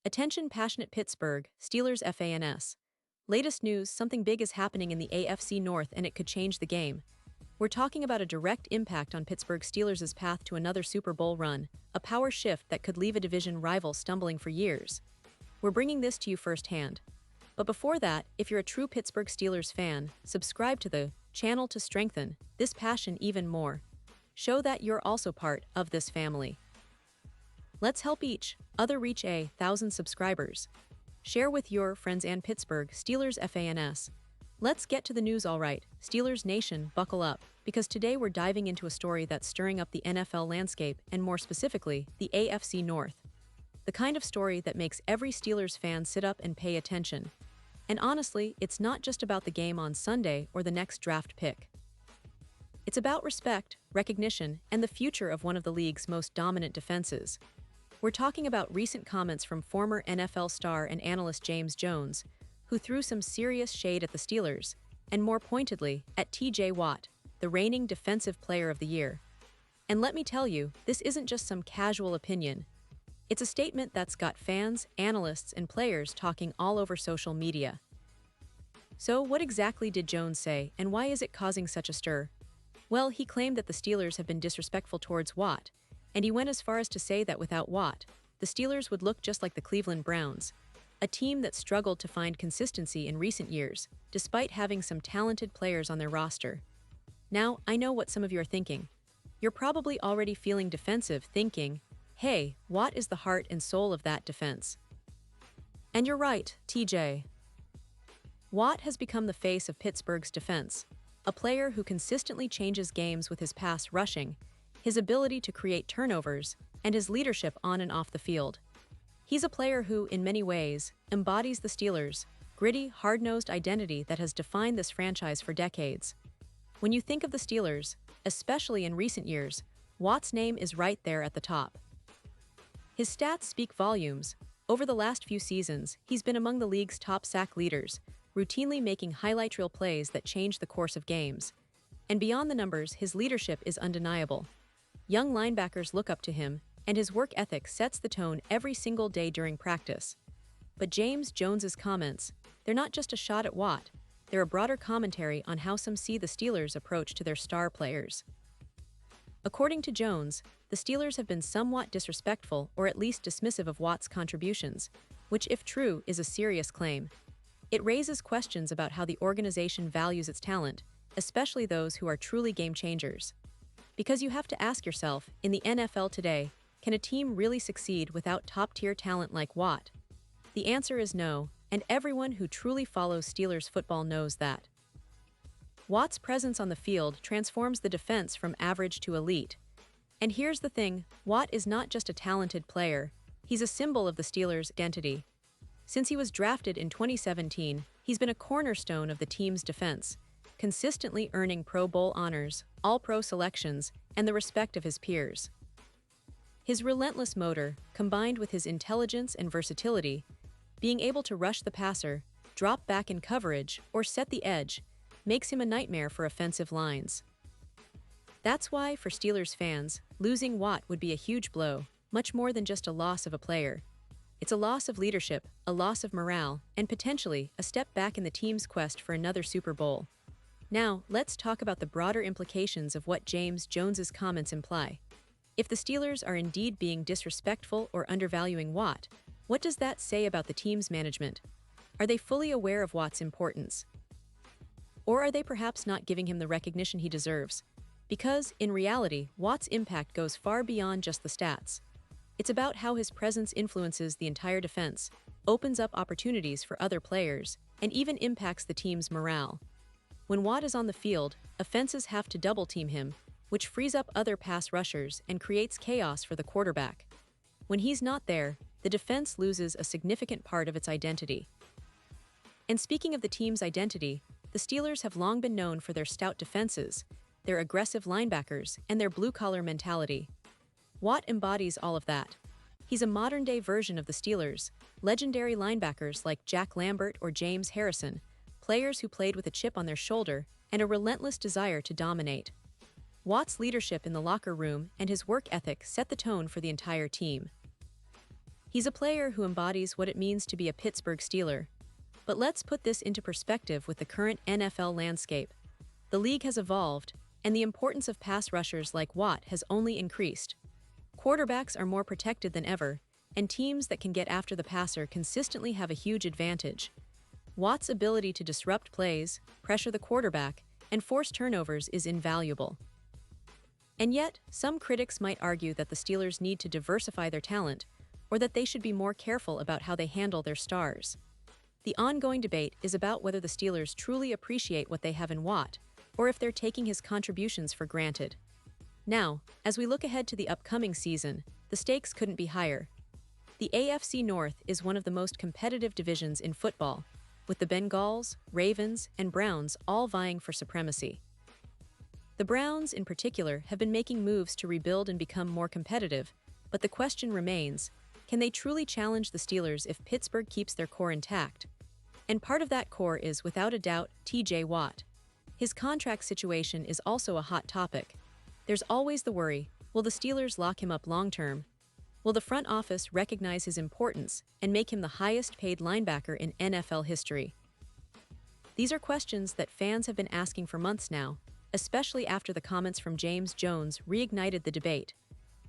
Attention passionate Pittsburgh Steelers fans. Latest news, something big is happening in the AFC North and it could change the game. We're talking about a direct impact on Pittsburgh Steelers' path to another Super Bowl run, a power shift that could leave a division rival stumbling for years. We're bringing this to you firsthand. But before that, if you're a true Pittsburgh Steelers fan, subscribe to the channel to strengthen this passion even more. Show that you're also part of this family. Let's help each other reach 1,000 subscribers. Share with your friends and Pittsburgh Steelers fans. Let's get to the news alright. Steelers Nation, buckle up, because today we're diving into a story that's stirring up the NFL landscape and more specifically, the AFC North. The kind of story that makes every Steelers fan sit up and pay attention. And honestly, it's not just about the game on Sunday or the next draft pick. It's about respect, recognition, and the future of one of the league's most dominant defenses. We're talking about recent comments from former NFL star and analyst James Jones, who threw some serious shade at the Steelers, and more pointedly, at TJ Watt, the reigning Defensive Player of the Year. And let me tell you, this isn't just some casual opinion. It's a statement that's got fans, analysts, and players talking all over social media. So what exactly did Jones say, and why is it causing such a stir? Well, he claimed that the Steelers have been disrespectful towards Watt, and he went as far as to say that without Watt, the Steelers would look just like the Cleveland Browns, a team that struggled to find consistency in recent years, despite having some talented players on their roster. Now, I know what some of you are thinking. You're probably already feeling defensive, thinking, hey, Watt is the heart and soul of that defense. And you're right, TJ. Watt has become the face of Pittsburgh's defense, a player who consistently changes games with his pass rushing, his ability to create turnovers, and his leadership on and off the field. He's a player who, in many ways, embodies the Steelers' gritty, hard-nosed identity that has defined this franchise for decades. When you think of the Steelers, especially in recent years, Watt's name is right there at the top. His stats speak volumes. Over the last few seasons, he's been among the league's top sack leaders, routinely making highlight reel plays that change the course of games. And beyond the numbers, his leadership is undeniable. Young linebackers look up to him, and his work ethic sets the tone every single day during practice. But James Jones's comments, they're not just a shot at Watt, they're a broader commentary on how some see the Steelers' approach to their star players. According to Jones, the Steelers have been somewhat disrespectful or at least dismissive of Watt's contributions, which if true is a serious claim. It raises questions about how the organization values its talent, especially those who are truly game changers. Because you have to ask yourself, in the NFL today, can a team really succeed without top-tier talent like Watt? The answer is no, and everyone who truly follows Steelers football knows that. Watt's presence on the field transforms the defense from average to elite. And here's the thing, Watt is not just a talented player, he's a symbol of the Steelers' identity. Since he was drafted in 2017, he's been a cornerstone of the team's defense, consistently earning Pro Bowl honors, All-Pro selections, and the respect of his peers. His relentless motor, combined with his intelligence and versatility, being able to rush the passer, drop back in coverage, or set the edge, makes him a nightmare for offensive lines. That's why, for Steelers fans, losing Watt would be a huge blow, much more than just a loss of a player. It's a loss of leadership, a loss of morale, and potentially a step back in the team's quest for another Super Bowl. Now, let's talk about the broader implications of what James Jones's comments imply. If the Steelers are indeed being disrespectful or undervaluing Watt, what does that say about the team's management? Are they fully aware of Watt's importance? Or are they perhaps not giving him the recognition he deserves? Because, in reality, Watt's impact goes far beyond just the stats. It's about how his presence influences the entire defense, opens up opportunities for other players, and even impacts the team's morale. When Watt is on the field, offenses have to double-team him, which frees up other pass rushers and creates chaos for the quarterback. When he's not there, the defense loses a significant part of its identity. And speaking of the team's identity, the Steelers have long been known for their stout defenses, their aggressive linebackers, and their blue-collar mentality. Watt embodies all of that. He's a modern-day version of the Steelers, legendary linebackers like Jack Lambert or James Harrison, players who played with a chip on their shoulder and a relentless desire to dominate. Watt's leadership in the locker room and his work ethic set the tone for the entire team. He's a player who embodies what it means to be a Pittsburgh Steeler. But let's put this into perspective with the current NFL landscape. The league has evolved, and the importance of pass rushers like Watt has only increased. Quarterbacks are more protected than ever, and teams that can get after the passer consistently have a huge advantage. Watt's ability to disrupt plays, pressure the quarterback, and force turnovers is invaluable. And yet, some critics might argue that the Steelers need to diversify their talent, or that they should be more careful about how they handle their stars. The ongoing debate is about whether the Steelers truly appreciate what they have in Watt, or if they're taking his contributions for granted. Now, as we look ahead to the upcoming season, the stakes couldn't be higher. The AFC North is one of the most competitive divisions in football, with the Bengals, Ravens, and Browns all vying for supremacy. The Browns, in particular, have been making moves to rebuild and become more competitive, but the question remains, can they truly challenge the Steelers if Pittsburgh keeps their core intact? And part of that core is, without a doubt, TJ Watt. His contract situation is also a hot topic. There's always the worry, will the Steelers lock him up long-term? Will the front office recognize his importance and make him the highest-paid linebacker in NFL history? These are questions that fans have been asking for months now, especially after the comments from James Jones reignited the debate.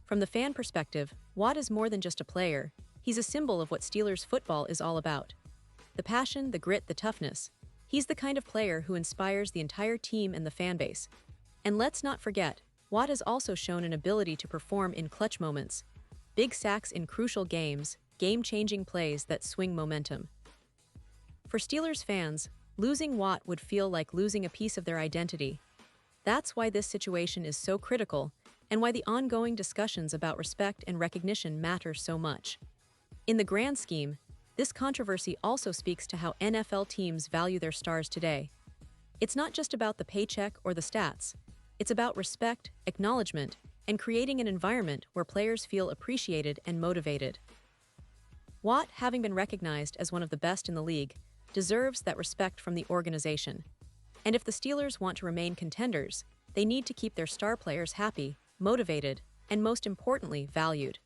From the fan perspective, Watt is more than just a player. He's a symbol of what Steelers football is all about. The passion, the grit, the toughness. He's the kind of player who inspires the entire team and the fan base. And let's not forget, Watt has also shown an ability to perform in clutch moments. Big sacks in crucial games, game-changing plays that swing momentum. For Steelers fans, losing Watt would feel like losing a piece of their identity. That's why this situation is so critical, and why the ongoing discussions about respect and recognition matter so much. In the grand scheme, this controversy also speaks to how NFL teams value their stars today. It's not just about the paycheck or the stats. It's about respect, acknowledgement, and creating an environment where players feel appreciated and motivated. Watt, having been recognized as one of the best in the league, deserves that respect from the organization. And if the Steelers want to remain contenders, they need to keep their star players happy, motivated, and most importantly, valued.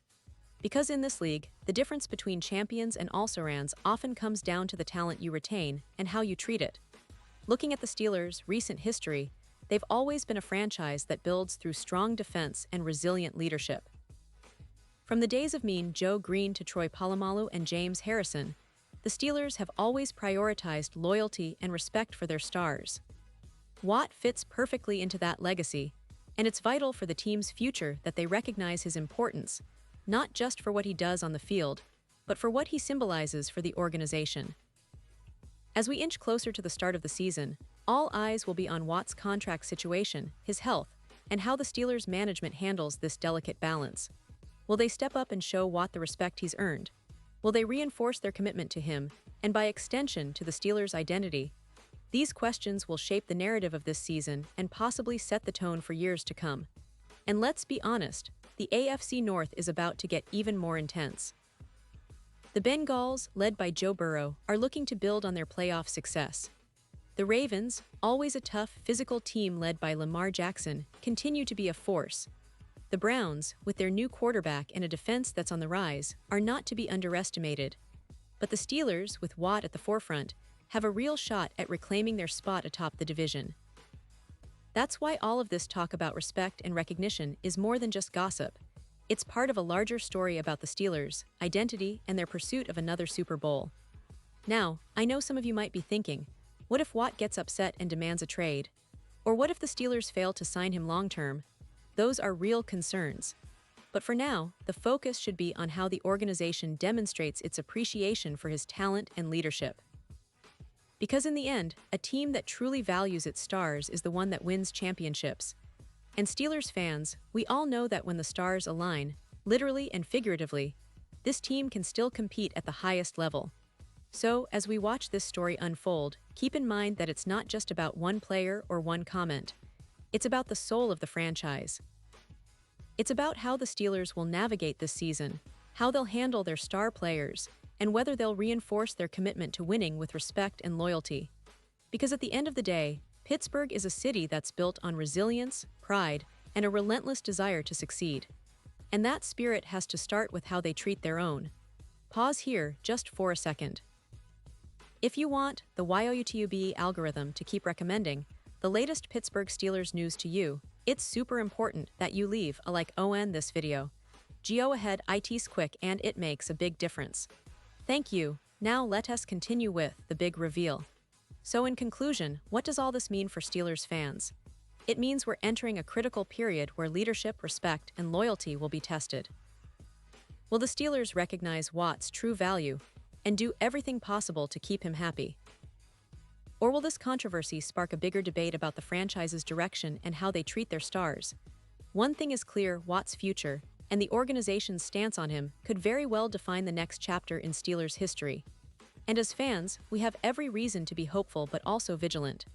Because in this league, the difference between champions and also-rans often comes down to the talent you retain and how you treat it. Looking at the Steelers' recent history, they've always been a franchise that builds through strong defense and resilient leadership. From the days of Mean Joe Green to Troy Polamalu and James Harrison, the Steelers have always prioritized loyalty and respect for their stars. Watt fits perfectly into that legacy, and it's vital for the team's future that they recognize his importance, not just for what he does on the field, but for what he symbolizes for the organization. As we inch closer to the start of the season, all eyes will be on Watt's contract situation, his health, and how the Steelers' management handles this delicate balance. Will they step up and show Watt the respect he's earned? Will they reinforce their commitment to him, and by extension to the Steelers' identity? These questions will shape the narrative of this season and possibly set the tone for years to come. And let's be honest, the AFC North is about to get even more intense. The Bengals, led by Joe Burrow, are looking to build on their playoff success. The Ravens, always a tough, physical team led by Lamar Jackson, continue to be a force. The Browns, with their new quarterback and a defense that's on the rise, are not to be underestimated. But the Steelers, with Watt at the forefront, have a real shot at reclaiming their spot atop the division. That's why all of this talk about respect and recognition is more than just gossip. It's part of a larger story about the Steelers' identity and their pursuit of another Super Bowl. Now, I know some of you might be thinking, what if Watt gets upset and demands a trade? Or what if the Steelers fail to sign him long-term? Those are real concerns. But for now, the focus should be on how the organization demonstrates its appreciation for his talent and leadership. Because in the end, a team that truly values its stars is the one that wins championships. And Steelers fans, we all know that when the stars align, literally and figuratively, this team can still compete at the highest level. So, as we watch this story unfold, keep in mind that it's not just about one player or one comment. It's about the soul of the franchise. It's about how the Steelers will navigate this season, how they'll handle their star players, and whether they'll reinforce their commitment to winning with respect and loyalty. Because at the end of the day, Pittsburgh is a city that's built on resilience, pride, and a relentless desire to succeed. And that spirit has to start with how they treat their own. Pause here just for a second. If you want the YouTube algorithm to keep recommending the latest Pittsburgh Steelers news to you, it's super important that you leave a like on this video. Go ahead, it's quick and it makes a big difference. Thank you. Now let us continue with the big reveal. So in conclusion, what does all this mean for Steelers fans? It means we're entering a critical period where leadership, respect, and loyalty will be tested. Will the Steelers recognize Watt's true value and do everything possible to keep him happy? Or will this controversy spark a bigger debate about the franchise's direction and how they treat their stars? One thing is clear: Watt's future and the organization's stance on him could very well define the next chapter in Steelers history. And as fans, we have every reason to be hopeful but also vigilant.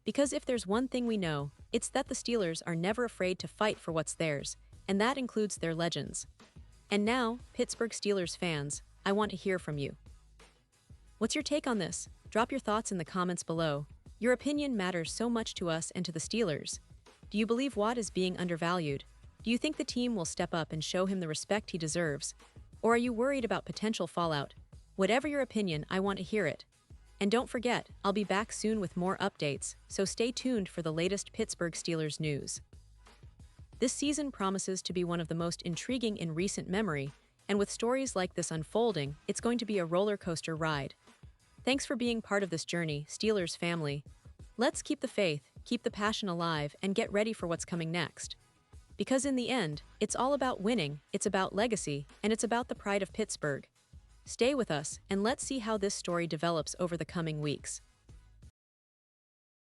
Because if there's one thing we know, it's that the Steelers are never afraid to fight for what's theirs, and that includes their legends. And now, Pittsburgh Steelers fans, I want to hear from you. What's your take on this? Drop your thoughts in the comments below. Your opinion matters so much to us and to the Steelers. Do you believe Watt is being undervalued? Do you think the team will step up and show him the respect he deserves? Or are you worried about potential fallout? Whatever your opinion, I want to hear it. And don't forget, I'll be back soon with more updates, so stay tuned for the latest Pittsburgh Steelers news. This season promises to be one of the most intriguing in recent memory, and with stories like this unfolding, it's going to be a roller coaster ride. Thanks for being part of this journey, Steelers family. Let's keep the faith, keep the passion alive, and get ready for what's coming next. Because in the end, it's all about winning, it's about legacy, and it's about the pride of Pittsburgh. Stay with us, and let's see how this story develops over the coming weeks.